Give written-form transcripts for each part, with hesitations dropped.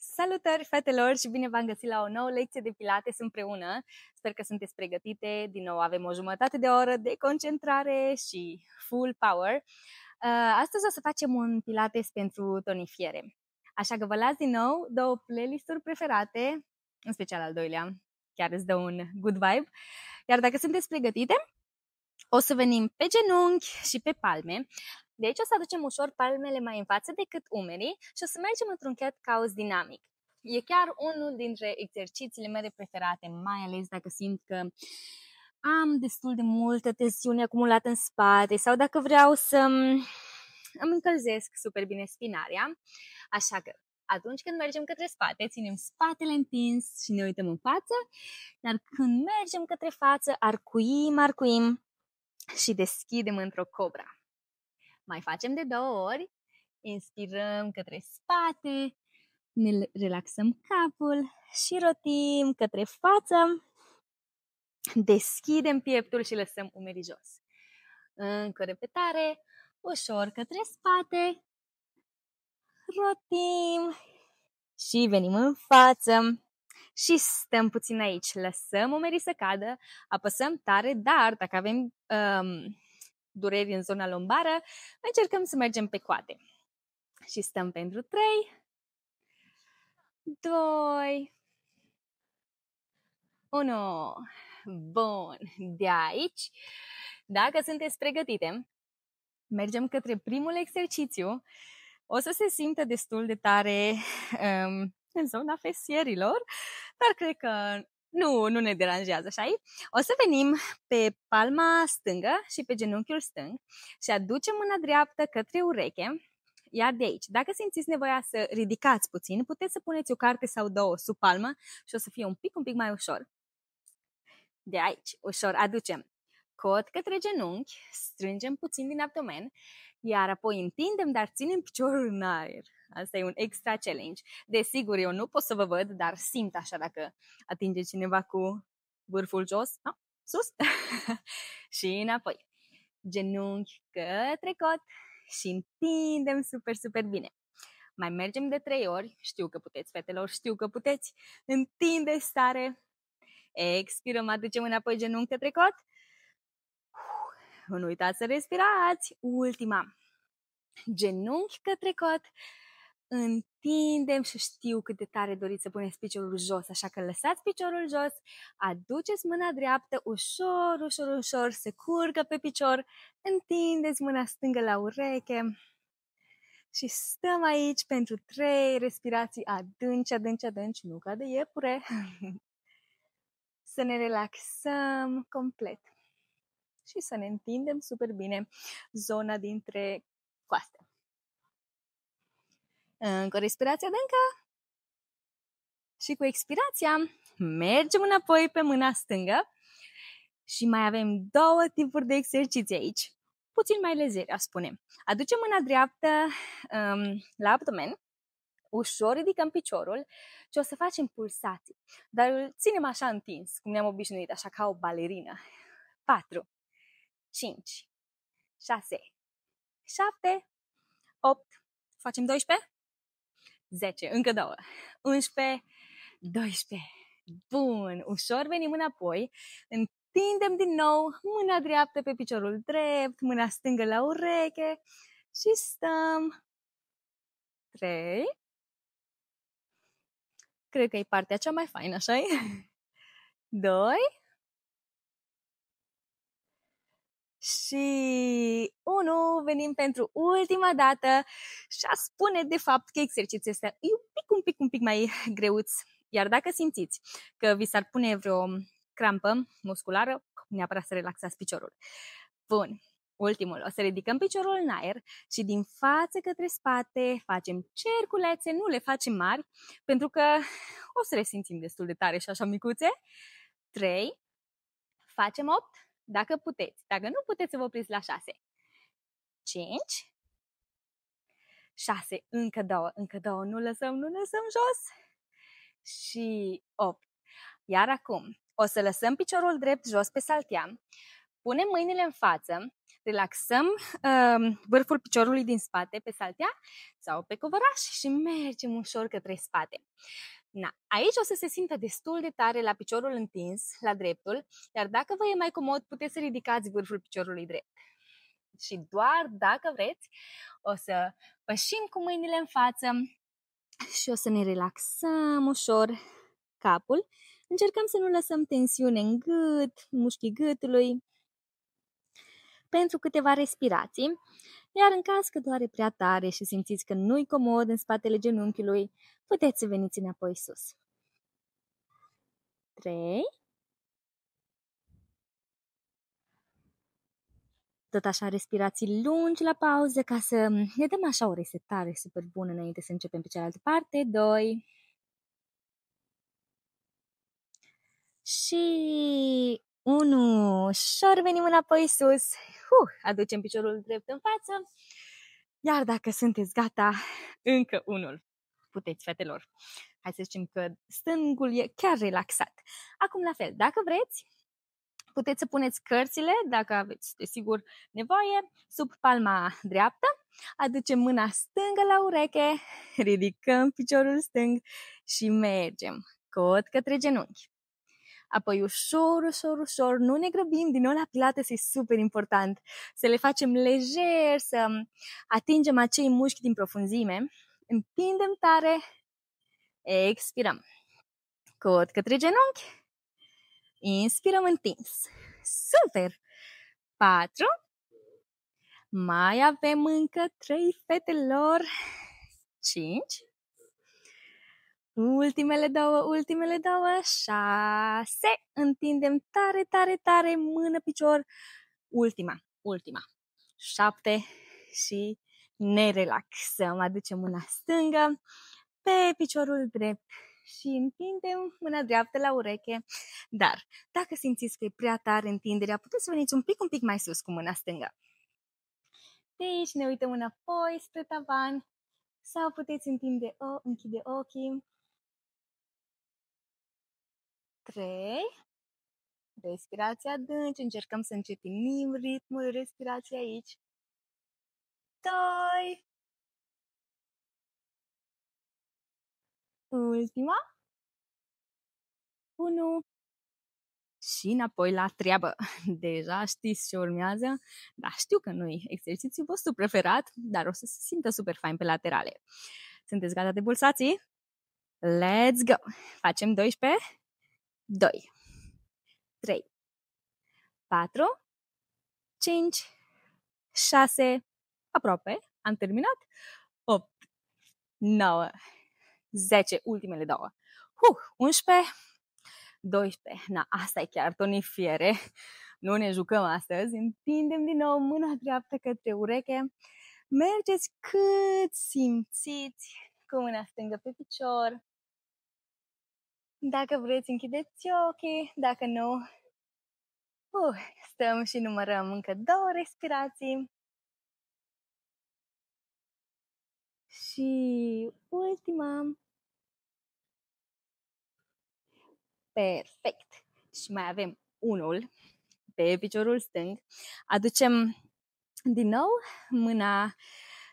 Salutări, fetelor, și bine v-am găsit la o nouă lecție de Pilates împreună. Sper că sunteți pregătite. Din nou avem o jumătate de oră de concentrare și full power. Astăzi o să facem un Pilates pentru tonifiere. Așa că vă las din nou două playlist-uri preferate, în special al doilea. Chiar îți dă un good vibe. Iar dacă sunteți pregătite, o să venim pe genunchi și pe palme. De aici o să aducem ușor palmele mai în față decât umerii și o să mergem într-un cat cows dinamic. E chiar unul dintre exercițiile mele preferate, mai ales dacă simt că am destul de multă tensiune acumulată în spate sau dacă vreau să îmi încălzesc super bine spinarea. Așa că atunci când mergem către spate, ținem spatele întins și ne uităm în față, iar când mergem către față, arcuim și deschidem într-o cobra. Mai facem de 2 ori, inspirăm către spate, ne relaxăm capul și rotim către față, deschidem pieptul și lăsăm umerii jos. Încă o repetare, ușor către spate, rotim și venim în față și stăm puțin aici. Lăsăm umerii să cadă, apăsăm tare, dar dacă avem dureri în zona lombară, încercăm să mergem pe coate. Și stăm pentru 3, 2, 1. Bun. De aici, dacă sunteți pregătite, mergem către primul exercițiu. O să se simtă destul de tare în zona fesierilor, dar cred că nu ne deranjează, așa-i? O să venim pe palma stângă și pe genunchiul stâng și aducem mâna dreaptă către ureche. Iar de aici, dacă simțiți nevoia să ridicați puțin, puteți să puneți o carte sau 2 sub palmă și o să fie un pic mai ușor. De aici, ușor aducem cot către genunchi, strângem puțin din abdomen, iar apoi întindem, dar ținem piciorul în aer. Asta e un extra challenge. Desigur, eu nu pot să vă văd, dar simt așa dacă atinge cineva cu vârful jos, sus și înapoi. Genunchi către cot și întindem super bine. Mai mergem de 3 ori, știu că puteți, fetelor, știu că puteți, întindeți tare, expirăm, aducem înapoi genunchi către cot, nu uitați să respirați, ultima, genunchi către cot, întindem și știu cât de tare doriți să puneți piciorul jos, așa că lăsați piciorul jos, aduceți mâna dreaptă ușor, se curgă pe picior, întindeți mâna stângă la ureche și stăm aici pentru 3 respirații adânci, nu ca de iepure. Să ne relaxăm complet și să ne întindem super bine zona dintre coaste. Încă o respirație adâncă și cu expirația mergem înapoi pe mâna stângă și mai avem 2 tipuri de exerciții aici, puțin mai lezeri, aș spune. Aducem mâna dreaptă la abdomen, ușor ridicăm piciorul și o să facem pulsații, dar îl ținem așa întins, cum ne-am obișnuit, așa ca o balerină. 4, 5, 6, 7, 8, facem 12, 10, încă 2, 11, 12. Bun, ușor venim înapoi, întindem din nou mâna dreaptă pe piciorul drept, mâna stângă la ureche și stăm. 3. Cred că e partea cea mai faină, așa-i? 2. Și 1, venim pentru ultima dată și a spune de fapt că exercițiul ăsta e un pic mai greuț. Iar dacă simțiți că vi s-ar pune vreo crampă musculară, neapărat să relaxați piciorul. Bun, ultimul, o să ridicăm piciorul în aer și din față către spate facem cerculețe, nu le facem mari, pentru că o să le simțim destul de tare și așa micuțe. 3, facem 8, dacă puteți. Dacă nu puteți, să vă opriți la 6. 5, 6, încă 2, nu lăsăm jos. Și 8. Iar acum o să lăsăm piciorul drept jos pe saltea, punem mâinile în față, relaxăm vârful piciorului din spate pe saltea sau pe covoraș și mergem ușor către spate. Aici o să se simtă destul de tare la piciorul întins, la dreptul, iar dacă vă e mai comod, puteți să ridicați vârful piciorului drept. Și doar dacă vreți, o să pășim cu mâinile în față și o să ne relaxăm ușor capul. Încercăm să nu lăsăm tensiune în gât, mușchii gâtului, pentru câteva respirații, iar în caz că doare prea tare și simțiți că nu-i comod în spatele genunchiului, puteți să veniți înapoi sus. 3. Tot așa respirații lungi la pauză ca să ne dăm așa o resetare super bună înainte să începem pe cealaltă parte. 2. Și 1. Ușor venim înapoi sus. Aducem piciorul drept în față. Iar dacă sunteți gata, încă unul. Puteți, fetelor. Hai să zicem că stângul e chiar relaxat. Acum la fel, dacă vreți, puteți să puneți cărțile, dacă aveți, desigur, nevoie, sub palma dreaptă. Aducem mâna stângă la ureche, ridicăm piciorul stâng și mergem cot către genunchi. Apoi ușor, ușor, ușor, nu ne grăbim, din nou la pilates e super important să le facem lejer, să atingem acei mușchi din profunzime, întindem tare, expirăm, cot către genunchi, inspirăm întins, super, 4, mai avem încă 3 fetelor, 5, ultimele două, 6, întindem tare, tare, tare, mână, picior, ultima, 7 și ne relaxăm, aducem mâna stângă pe piciorul drept și întindem mâna dreaptă la ureche, dar dacă simțiți că e prea tare întinderea, puteți să veniți un pic mai sus cu mâna stângă. Deci ne uităm înapoi spre tavan sau puteți închide ochii. 3, respirație adânci, încercăm să încetinim ritmul respirației aici. 2, ultima, 1 și înapoi la treabă. Deja știți ce urmează, dar știu că nu e exercițiul vostru preferat, dar o să se simtă super fain pe laterale. Sunteți gata de pulsații? Let's go! Facem 12, 2, 3, 4, 5, 6, aproape, am terminat, 8, 9, 10, ultimele două, 11, 12, asta e chiar tonifiere, nu ne jucăm astăzi, întindem din nou mâna dreaptă către ureche, mergeți cât simțiți cu mâna stângă pe picior, dacă vreți închideți ochii, dacă nu, stăm și numărăm încă 2 respirații. Și ultima. Perfect. Și mai avem unul pe piciorul stâng. Aducem din nou mâna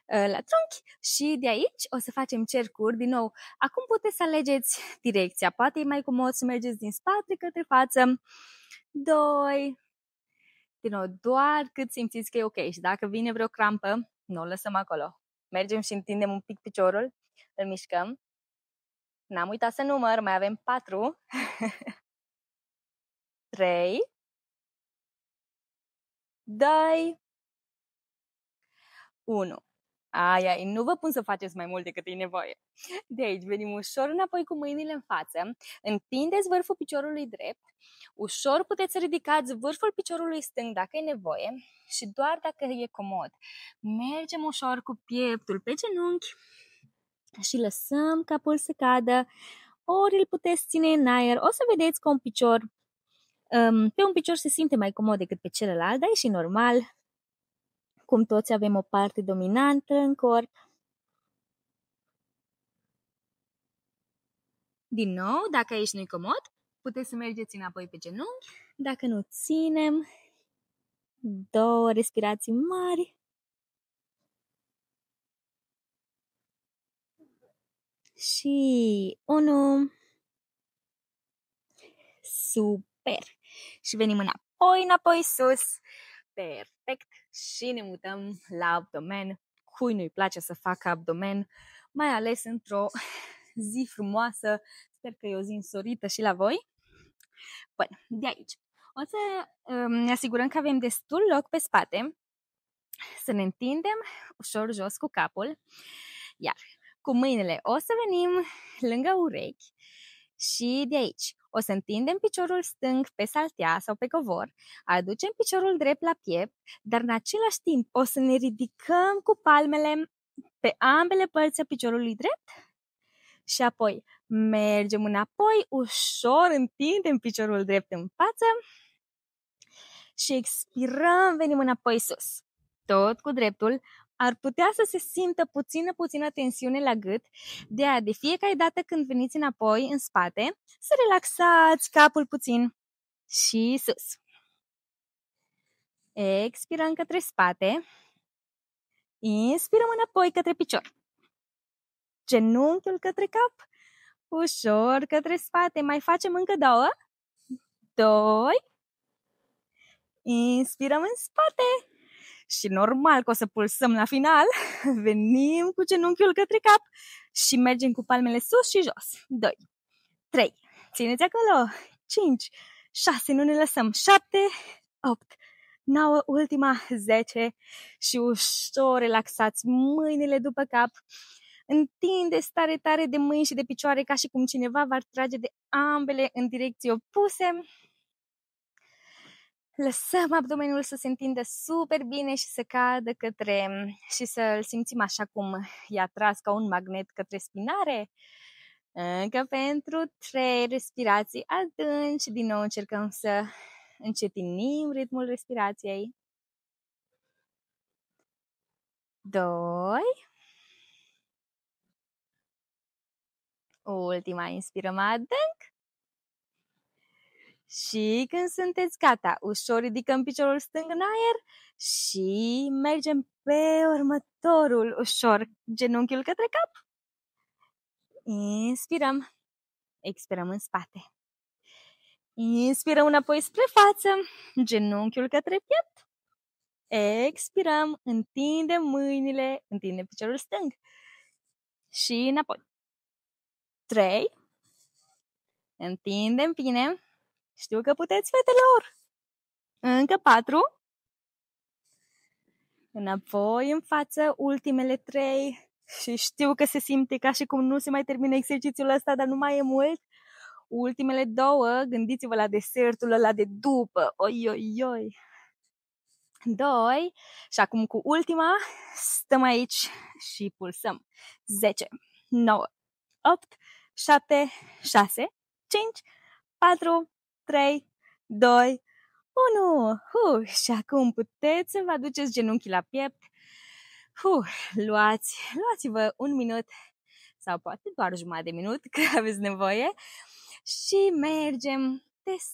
la trunchi și de aici o să facem cercuri din nou. Acum puteți să alegeți direcția. Poate e mai comod să mergeți din spate către față. 2. Din nou, doar cât simțiți că e ok. Și dacă vine vreo crampă, nu o lăsăm acolo. Mergem și întindem un pic piciorul, îl mișcăm. N-am uitat să număr, mai avem 4, 3, 2, 1. Aia, nu vă pun să faceți mai mult decât e nevoie. De aici venim ușor înapoi cu mâinile în față, întindeți vârful piciorului drept, ușor puteți să ridicați vârful piciorului stâng dacă e nevoie și doar dacă e comod. Mergem ușor cu pieptul pe genunchi și lăsăm capul să cadă, ori îl puteți ține în aer, o să vedeți că pe un picior se simte mai comod decât pe celălalt, dar e și normal, cum toți avem o parte dominantă în corp. Din nou, dacă aici nu-i comod, puteți să mergeți înapoi pe genunchi, dacă nu ținem 2 respirații mari. Și 1. Super! Și venim înapoi sus. Perfect! Și ne mutăm la abdomen. Cui nu-i place să facă abdomen, mai ales într-o zi frumoasă. Sper că e o zi însorită și la voi. Bun, de aici. O să ne asigurăm că avem destul loc pe spate. Să ne întindem ușor jos cu capul. Iar cu mâinile o să venim lângă urechi și de aici o să întindem piciorul stâng pe saltea sau pe covor, aducem piciorul drept la piept, dar în același timp o să ne ridicăm cu palmele pe ambele părți a piciorului drept și apoi mergem înapoi, ușor întindem piciorul drept în față și expirăm, venim înapoi sus. Tot cu dreptul, ar putea să se simtă puțină tensiune la gât, de fiecare dată când veniți înapoi în spate, să relaxați capul puțin și sus. Expirăm către spate, inspirăm înapoi către picior. Genunchiul către cap, ușor către spate, mai facem încă 2, 2, inspirăm în spate. Și normal că o să pulsăm la final, venim cu genunchiul către cap și mergem cu palmele sus și jos. 2, 3, țineți acolo, 5, 6, nu ne lăsăm, 7, 8, 9, ultima, 10 și ușor relaxați mâinile după cap. Întindeți tare de mâini și de picioare ca și cum cineva v-ar trage de ambele în direcții opuse. Lăsăm abdomenul să se întindă super bine și să cadă și să-l simțim așa cum e atras ca un magnet către spinare. Încă pentru 3 respirații adânci. Din nou încercăm să încetinim ritmul respirației. 2. Ultima, inspirăm adânc. Și când sunteți gata, ușor ridicăm piciorul stâng în aer și mergem pe următorul, ușor, genunchiul către cap. Inspirăm, expirăm în spate. Inspirăm înapoi spre față, genunchiul către piept. Expirăm, întindem mâinile, întindem piciorul stâng. Și înapoi. 3. Întindem bine. Știu că puteți, fetelor. Încă 4. Înapoi în față, ultimele 3. Și știu că se simte ca și cum nu se mai termină exercițiul ăsta, dar nu mai e mult. Ultimele 2, gândiți-vă la desertul ăla de după. Oi. 2. Și acum cu ultima, stăm aici și pulsăm. 10, 9, 8, 7, 6, 5, 4, 3, 2, 1. Și acum puteți să vă aduceți genunchii la piept. Luați-vă 1 minut sau poate doar jumătate de minut, că aveți nevoie. Și mergem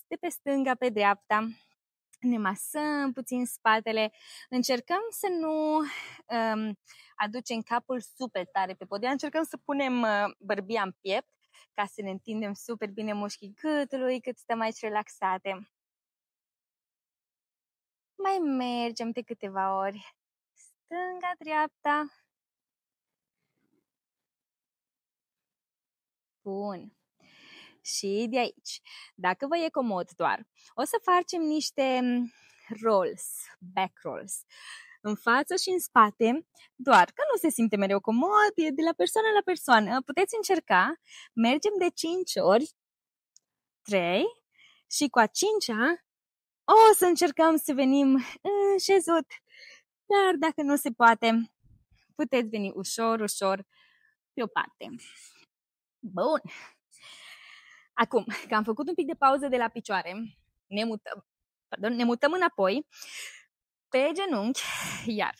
de pe stânga pe dreapta. Ne masăm puțin spatele. Încercăm să nu aducem capul super tare pe podea. Încercăm să punem bărbia în piept ca să ne întindem super bine mușchii gâtului cât stăm aici relaxate. Mai mergem de câteva ori. Stânga-dreapta. Bun. Și de aici, dacă vă e comod doar, o să facem niște rolls, back rolls, în față și în spate, doar că nu se simte mereu comod, e de la persoană la persoană. Puteți încerca, mergem de 5 ori, 3 și cu a 5-a o să încercăm să venim înșezut. Dar dacă nu se poate, puteți veni ușor pe o parte. Bun! Acum, că am făcut un pic de pauză de la picioare, ne mutăm înapoi pe genunchi, iar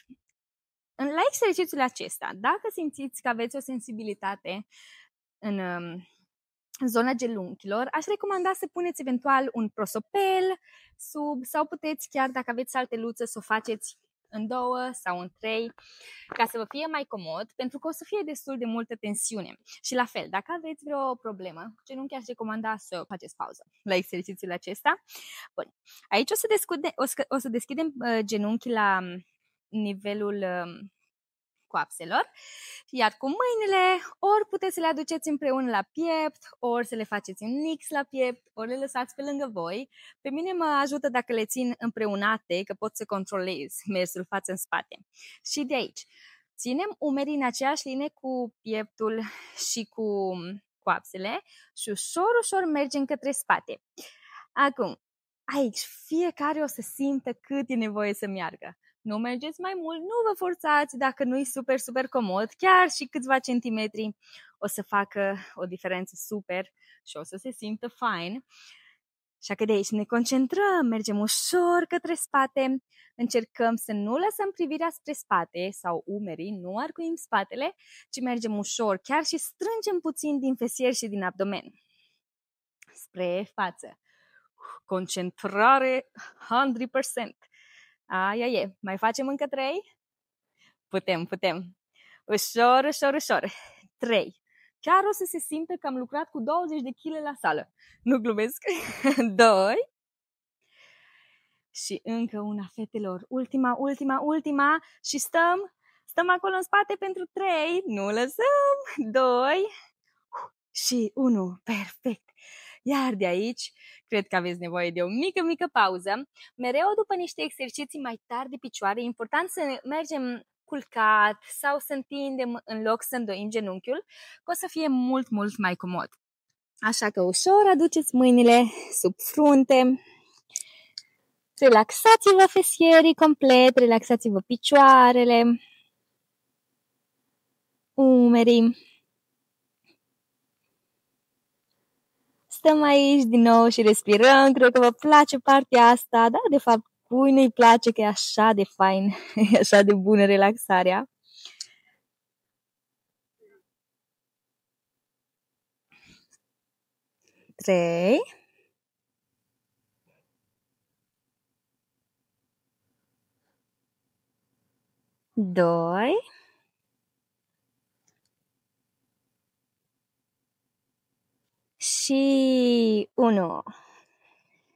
la exercițiul acesta, dacă simțiți că aveți o sensibilitate în zona genunchilor, aș recomanda să puneți eventual un prosopel sub sau puteți chiar dacă aveți salteluță să o faceți în 2 sau în 3 ca să vă fie mai comod, pentru că o să fie destul de multă tensiune. Și la fel, dacă aveți vreo problemă cu genunchi, aș recomanda să faceți pauză la exercițiul acesta. Bun. Aici o să deschidem genunchii la nivelul coapselor, iar cu mâinile ori puteți să le aduceți împreună la piept, ori să le faceți un mix la piept, ori le lăsați pe lângă voi. Pe mine mă ajută dacă le țin împreunate, că pot să controlez mersul față în spate. Și de aici, ținem umerii în aceeași linie cu pieptul și cu coapsele și ușor, ușor mergem către spate. Acum, aici fiecare o să simtă cât e nevoie să meargă. Nu mergeți mai mult, nu vă forțați dacă nu e super, super comod, chiar și câțiva centimetri o să facă o diferență super și o să se simtă fine. Așa că de aici ne concentrăm, mergem ușor către spate, încercăm să nu lăsăm privirea spre spate sau umerii, nu arcuim spatele, ci mergem ușor, chiar și strângem puțin din fesier și din abdomen. Spre față. Concentrare 100%. Aia e. Mai facem încă 3? Putem. Ușor, ușor, ușor. 3. Chiar o să se simtă că am lucrat cu 20 de kg la sală. Nu glumesc. 2. Și încă una, fetelor. Ultima. Și stăm acolo în spate pentru 3. Nu lăsăm. 2. Și 1. Perfect. Iar de aici, cred că aveți nevoie de o mică pauză. Mereu după niște exerciții mai tari de picioare, e important să mergem culcat sau să întindem în loc să îndoim genunchiul, că o să fie mult mai comod. Așa că ușor aduceți mâinile sub frunte, relaxați-vă fesierii complet, relaxați-vă picioarele, umerii. Stăm aici din nou și respirăm, cred că vă place partea asta, da, de fapt, cui nu-i place că e așa de fain, e așa de bună relaxarea. Trei. 2. Și 1.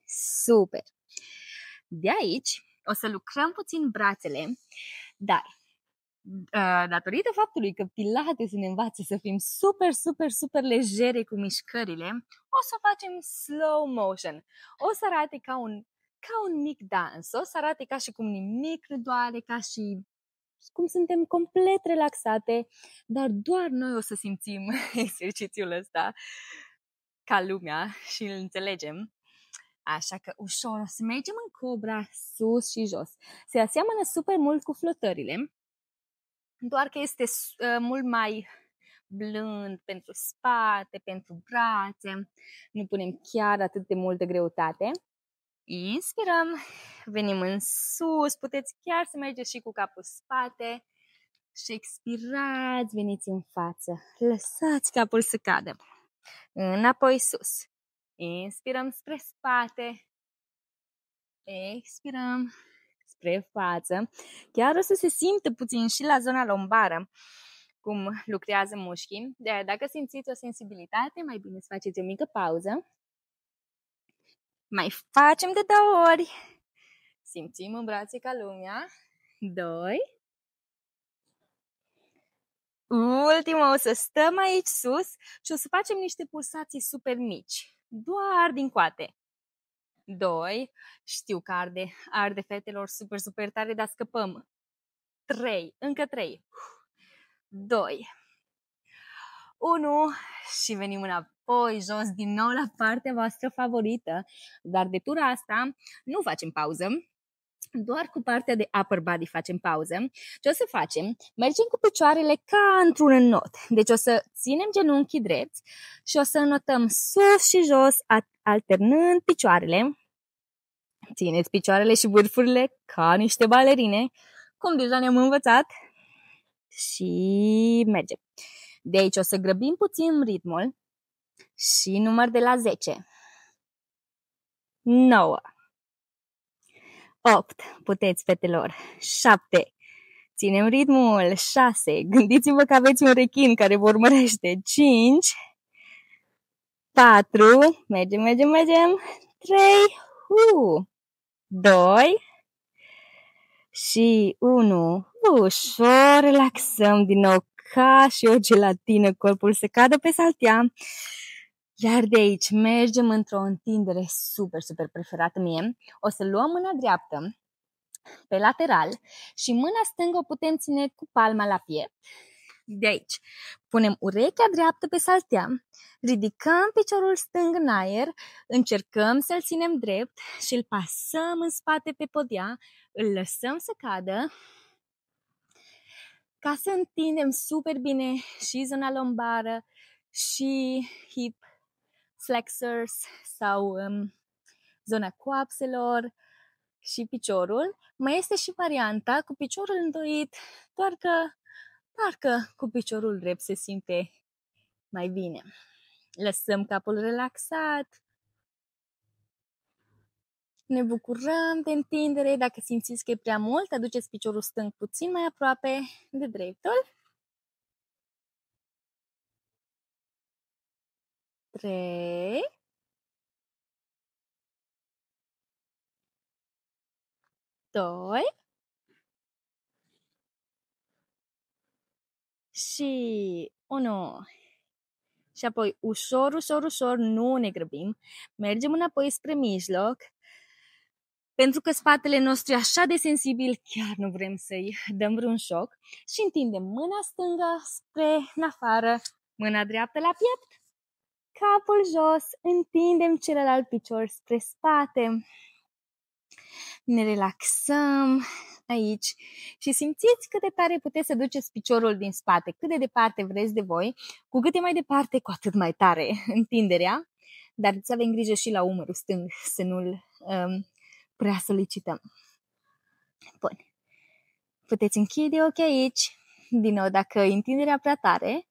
Super! De aici o să lucrăm puțin brațele, dar datorită faptului că Pilates ne învață să fim super legere cu mișcările, o să facem slow motion. O să arate ca un mic dans, o să arate ca și cum nimic nu doare, ca și cum suntem complet relaxate, dar doar noi o să simțim exercițiul ăsta ca lumea și îl înțelegem. Așa că ușor o să mergem în cobra sus și jos. Se aseamănă super mult cu flotările, doar că este mult mai blând pentru spate, pentru brațe. Nu punem chiar atât de multă greutate. Inspirăm, venim în sus, puteți chiar să mergeți și cu capul spate și expirați, veniți în față. Lăsați capul să cadă. Înapoi sus. Inspirăm spre spate. Expirăm spre față. Chiar o să se simtă puțin și la zona lombară cum lucrează mușchii. De dacă simțiți o sensibilitate, mai bine să faceți o mică pauză. Mai facem de 2 ori. Simțim în brațe ca lumea. 2. Ultima, o să stăm aici sus și o să facem niște pulsații super mici. Doar din coate. 2. Știu că arde fetelor super tare, dar scăpăm. 3. Încă 3. 2. 1. Și venim înapoi, jos, din nou la partea voastră favorită. Dar de tura asta nu facem pauză. Doar cu partea de upper body facem pauză. Ce o să facem? Mergem cu picioarele ca într-un înot. Deci o să ținem genunchii drepți și o să înotăm sus și jos, alternând picioarele. Țineți picioarele și vârfurile ca niște balerine, cum deja ne-am învățat. Și mergem. De aici o să grăbim puțin ritmul Și număr de la 10. 9. 8. Puteți, fetelor. 7. Ținem ritmul. 6. Gândiți-vă că aveți un rechin care vă urmărește. 5. 4. Mergem. 3. 2. Și 1. Ușor relaxăm din nou ca și o gelatină. Corpul se cadă pe saltea. Iar de aici mergem într-o întindere super, super preferată mie. O să luăm mâna dreaptă pe lateral și mâna stângă o putem ține cu palma la piept. De aici punem urechea dreaptă pe saltea, ridicăm piciorul stâng în aer, încercăm să-l ținem drept și îl pasăm în spate pe podea, îl lăsăm să cadă ca să întindem super bine și zona lombară și hip flexors sau zona coapselor și piciorul. Mai este și varianta cu piciorul îndoit, doar că parcă cu piciorul drept se simte mai bine. Lăsăm capul relaxat. Ne bucurăm de întindere. Dacă simțiți că e prea mult, aduceți piciorul stâng puțin mai aproape de dreptul. 3. 2. Și 1. Și apoi ușor, nu ne grăbim. Mergem înapoi spre mijloc. Pentru că spatele nostru e așa de sensibil, chiar nu vrem să-i dăm vreun șoc. Și întindem mâna stângă spre în afară, mâna dreaptă la piept, capul jos, întindem celălalt picior spre spate. Ne relaxăm aici și simțiți cât de tare puteți să duceți piciorul din spate, cât de departe vreți de voi, cu cât e mai departe, cu atât mai tare întinderea, dar să avem grijă și la umărul stâng, să nu-l prea solicităm. Bun. Puteți închide ochii aici. Din nou, dacă întinderea prea tare,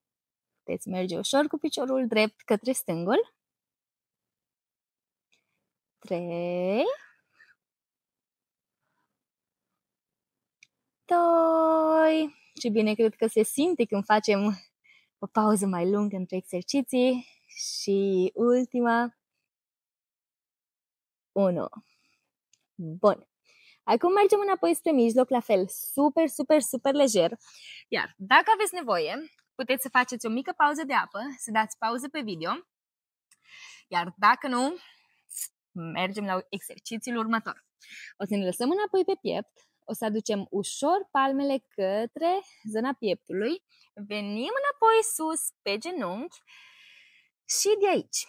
puteți merge ușor cu piciorul drept către stângul. 3. 2. Și bine, cred că se simte când facem o pauză mai lungă între exerciții. Și ultima. 1. Bun. Acum mergem înapoi spre mijloc, la fel, super lejer. Iar dacă aveți nevoie, puteți să faceți o mică pauză de apă, să dați pauză pe video. Iar dacă nu, mergem la exercițiul următor. O să ne lăsăm înapoi pe piept, o să aducem ușor palmele către zona pieptului, venim înapoi sus pe genunchi și de aici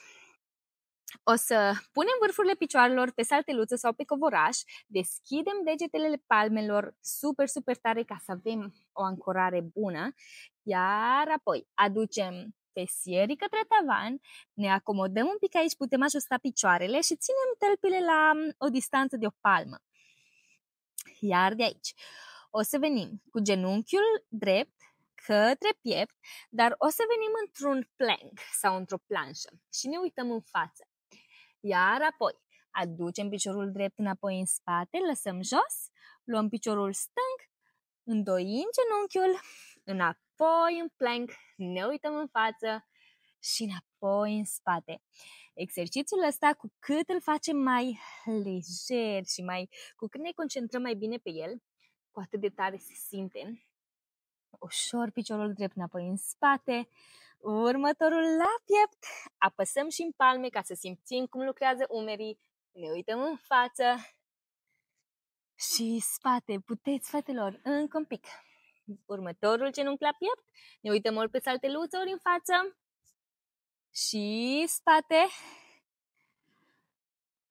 o să punem vârfurile picioarelor pe salteluță sau pe covoraș, deschidem degetele palmelor super tare ca să avem o ancorare bună, iar apoi aducem pesierii către tavan, ne acomodăm un pic aici, putem ajusta picioarele și ținem tălpile la o distanță de o palmă. Iar de aici o să venim cu genunchiul drept către piept, dar o să venim într-un plank sau într-o planșă și ne uităm în față. Iar apoi aducem piciorul drept înapoi în spate, lăsăm jos, luăm piciorul stâng, îndoim genunchiul, înapoi în plank, ne uităm în față și înapoi în spate. Exercițiul ăsta, cu cât îl facem mai lejer și cu cât ne concentrăm mai bine pe el, cu atât de tare se simte. Ușor piciorul drept înapoi în spate, următorul la piept, apăsăm și în palme ca să simțim cum lucrează umerii, ne uităm în față și spate. Puteți, fetelor, încă un pic. Următorul genunchi la piept, ne uităm ori pe salteluță, ori în față și spate.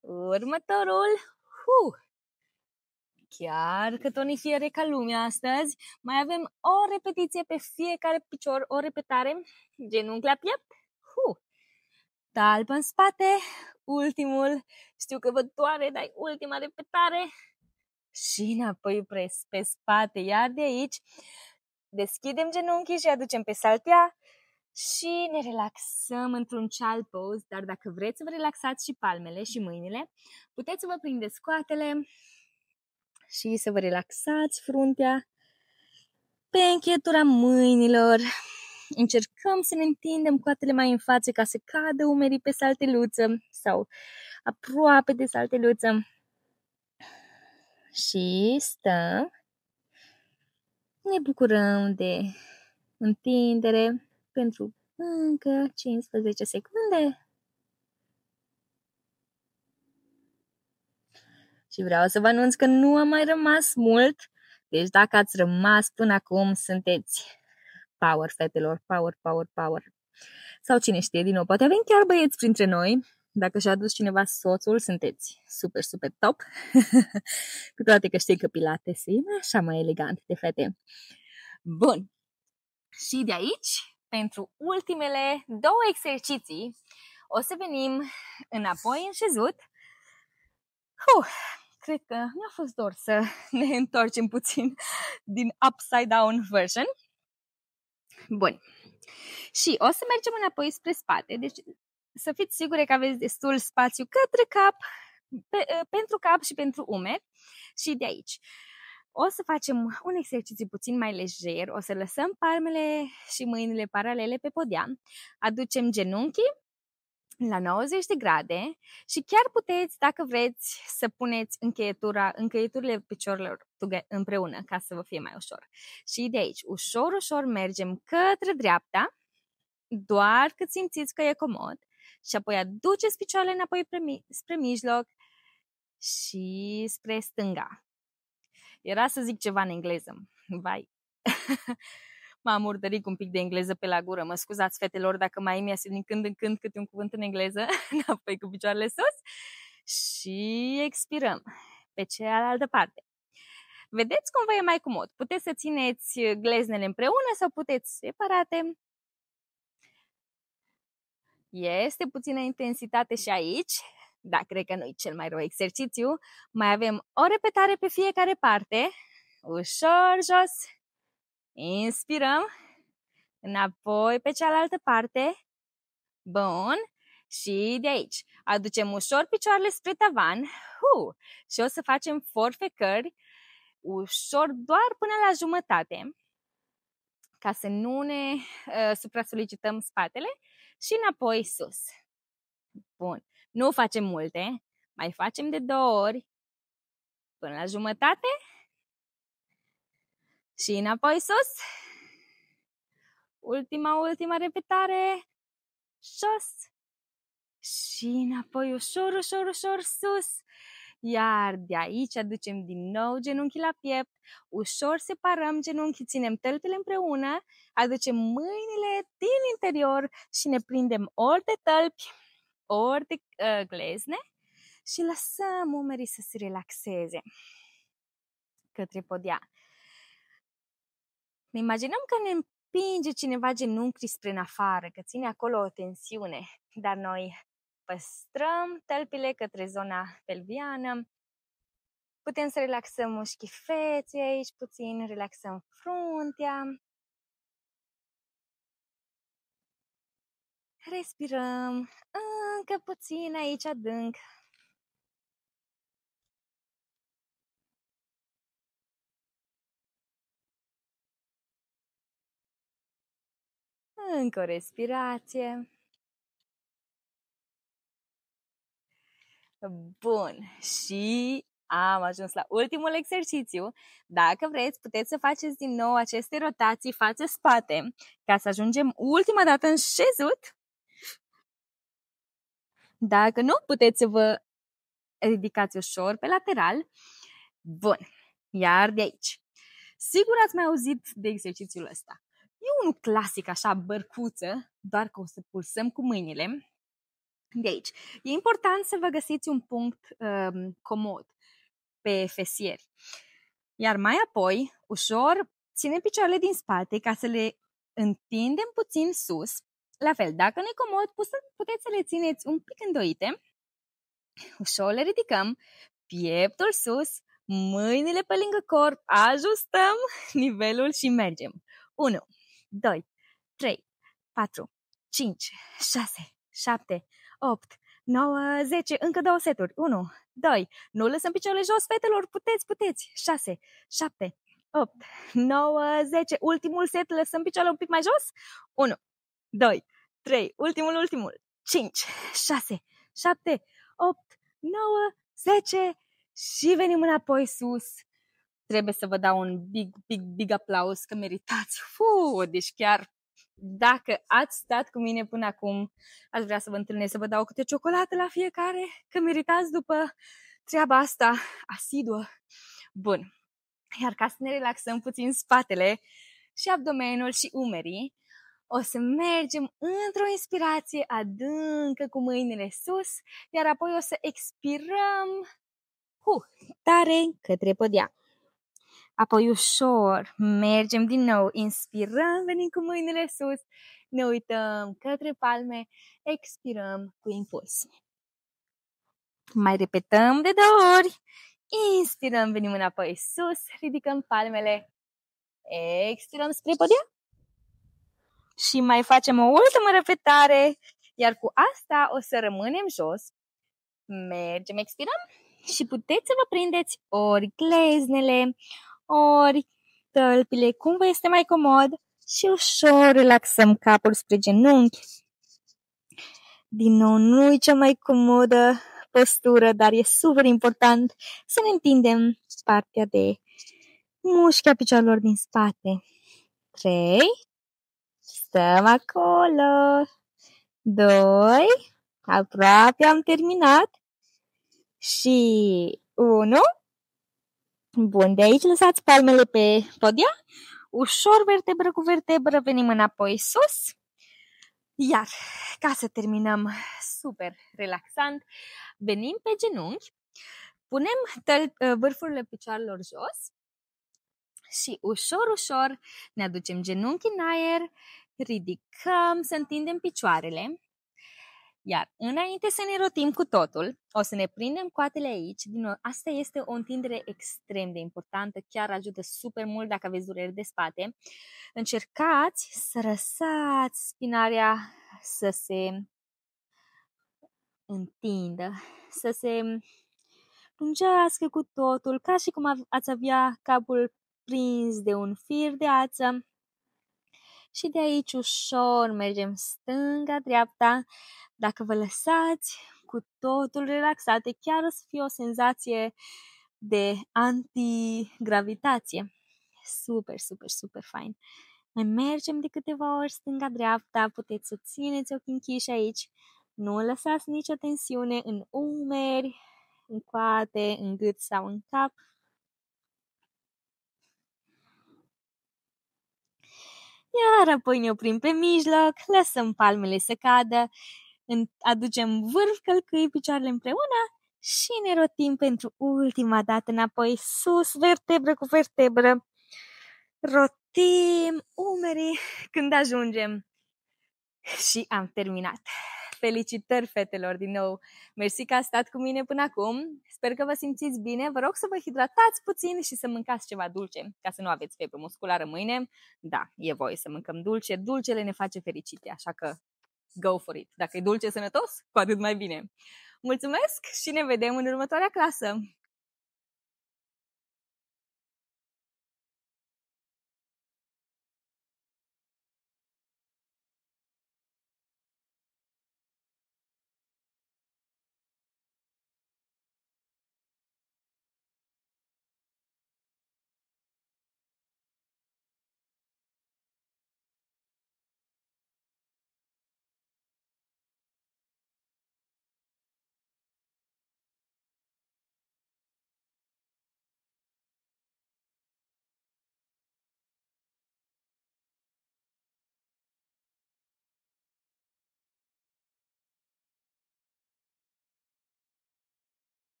Următorul, chiar că tonifiere ca lumea astăzi. Mai avem o repetiție pe fiecare picior, o repetare, genunchi la piept, talpă în spate, ultimul, știu că vă doare, dar ultima repetare și înapoi pres pe spate, iar de aici deschidem genunchii și aducem pe saltea Și ne relaxăm într-un child pose, dar dacă vreți să vă relaxați și palmele și mâinile, puteți să vă prindeți coatele și să vă relaxați fruntea pe încheietura mâinilor. Încercăm să ne întindem coatele mai în față ca să cadă umerii pe salteluță sau aproape de salteluță. Și stăm. Ne bucurăm de întindere pentru încă 15 secunde. Și vreau să vă anunț că nu a mai rămas mult. Deci dacă ați rămas până acum, sunteți power, fetelor, power, power, power. Sau cine știe, din nou, poate avem chiar băieți printre noi. Dacă și-a adus cineva soțul, sunteți super, super top. Cu toate că știi că Pilates e așa mai elegant de fete. Bun. Și de aici, pentru ultimele 2 exerciții, o să venim înapoi în șezut. Cred că mi-a fost dor să ne întorcem puțin din upside down version. Bun. Și o să mergem înapoi spre spate, deci să fiți sigure că aveți destul spațiu către cap, pentru cap și pentru umeri. Și de aici o să facem un exercițiu puțin mai lejer, o să lăsăm palmele și mâinile paralele pe podea, aducem genunchii la 90 de grade și chiar puteți, dacă vreți, să puneți încheieturile picioarelor împreună ca să vă fie mai ușor. Și de aici, ușor, ușor mergem către dreapta, doar cât simțiți că e comod și apoi aduceți picioarele înapoi spre mijloc și spre stânga. Era să zic ceva în engleză. Vai! M-am murdărit cu un pic de engleză pe la gură. Mă scuzați, fetelor, dacă mai îmi iese din când în când câte un cuvânt în engleză, înapoi cu picioarele sus. Și expirăm pe cealaltă parte. Vedeți cum vă e mai comod. Puteți să țineți gleznele împreună sau puteți separate. Este puțină intensitate și aici, dar cred că nu e cel mai rău exercițiu. Mai avem o repetare pe fiecare parte. Ușor jos. Inspirăm. Înapoi pe cealaltă parte. Bun. Și de aici. Aducem ușor picioarele spre tavan. Și o să facem forfecări ușor doar până la jumătate. Ca să nu ne supra-solicităm spatele. Și înapoi sus. Bun. Nu facem multe. Mai facem de 2 ori. Până la jumătate. Și înapoi sus. Ultima repetare. Jos. Și înapoi ușor, ușor, ușor sus. Iar de aici aducem din nou genunchii la piept. Ușor separăm genunchii, ținem tălpile împreună. Aducem mâinile din interior și ne prindem ori de tălpi, ori de glezne. Și lăsăm umerii să se relaxeze către podea. Ne imaginăm că ne împinge cineva genunchii spre în afară, că ține acolo o tensiune, dar noi păstrăm tălpile către zona pelviană. Putem să relaxăm mușchii feței aici puțin, relaxăm fruntea. Respirăm încă puțin aici adânc. Încă o respirație. Bun. Și am ajuns la ultimul exercițiu. Dacă vreți, puteți să faceți din nou aceste rotații față-spate ca să ajungem ultima dată în șezut. Dacă nu, puteți să vă ridicați ușor pe lateral. Bun. Iar de aici. Sigur ați mai auzit de exercițiul ăsta. E unul clasic, așa, bărcuță, doar că o să pulsăm cu mâinile. De aici. E important să vă găsiți un punct comod pe fesieri. Iar mai apoi, ușor, ținem picioarele din spate ca să le întindem puțin sus. La fel, dacă nu-i comod, puteți să le țineți un pic îndoite. Ușor le ridicăm, pieptul sus, mâinile pe lângă corp, ajustăm nivelul și mergem. 1, 2, 3, 4, 5, 6, 7, 8, 9, 10, încă 2 seturi. 1, 2, nu lăsăm picioarele jos, fetelor, puteți. 6, 7, 8, 9, 10, ultimul set, lăsăm picioarele un pic mai jos. 1, 2, 3, ultimul, 5, 6, 7, 8, 9, 10 și venim înapoi sus. Trebuie să vă dau un big aplauz că meritați. Deci chiar dacă ați stat cu mine până acum, aș vrea să vă întâlnesc, să vă dau câte ciocolată la fiecare, că meritați după treaba asta asiduă. Bun. Iar ca să ne relaxăm puțin spatele și abdomenul și umerii, o să mergem într-o inspirație adâncă cu mâinile sus, iar apoi o să expirăm tare către podea. Apoi ușor mergem din nou, inspirăm, venim cu mâinile sus, ne uităm către palme, expirăm cu impuls. Mai repetăm de 2 ori, inspirăm, venim înapoi sus, ridicăm palmele, expirăm spre podea și mai facem o ultimă repetare, iar cu asta o să rămânem jos, mergem, expirăm și puteți să vă prindeți ori gleznele, ori tălpile, cum vă este mai comod și ușor relaxăm capul spre genunchi. Din nou, nu e cea mai comodă postură, dar e super important să ne întindem partea de mușchi a picioarelor din spate. 3, stăm acolo. 2, aproape am terminat. Și 1. Bun, de aici lăsați palmele pe podea, ușor vertebră cu vertebră, venim înapoi sus, iar ca să terminăm super relaxant, venim pe genunchi, punem vârfurile picioarelor jos și ușor ne aducem genunchii în aer, ridicăm, să întindem picioarele. Iar înainte să ne rotim cu totul, o să ne prindem coatele aici. Din nou, asta este o întindere extrem de importantă, chiar ajută super mult dacă aveți dureri de spate. Încercați să lăsați spinarea să se întindă, să se lungească cu totul, ca și cum ați avea capul prins de un fir de ață. Și de aici ușor mergem stânga-dreapta. Dacă vă lăsați cu totul relaxate, chiar o să fie o senzație de antigravitație. Super fain. Mai mergem de câteva ori stânga-dreapta, puteți să țineți ochii închiși aici. Nu lăsați nicio tensiune în umeri, în coate, în gât sau în cap. Iar apoi ne oprim pe mijloc, lăsăm palmele să cadă, aducem vârf călcâi picioarele împreună și ne rotim pentru ultima dată înapoi sus, vertebră cu vertebră. Rotim umerii când ajungem și am terminat. Felicitări, fetelor, din nou! Mersi că ați stat cu mine până acum. Sper că vă simțiți bine. Vă rog să vă hidratați puțin și să mâncați ceva dulce, ca să nu aveți febră musculară mâine. Da, e voie să mâncăm dulce. Dulcele ne face fericite, așa că go for it. Dacă e dulce sănătos, cu atât mai bine. Mulțumesc și ne vedem în următoarea clasă!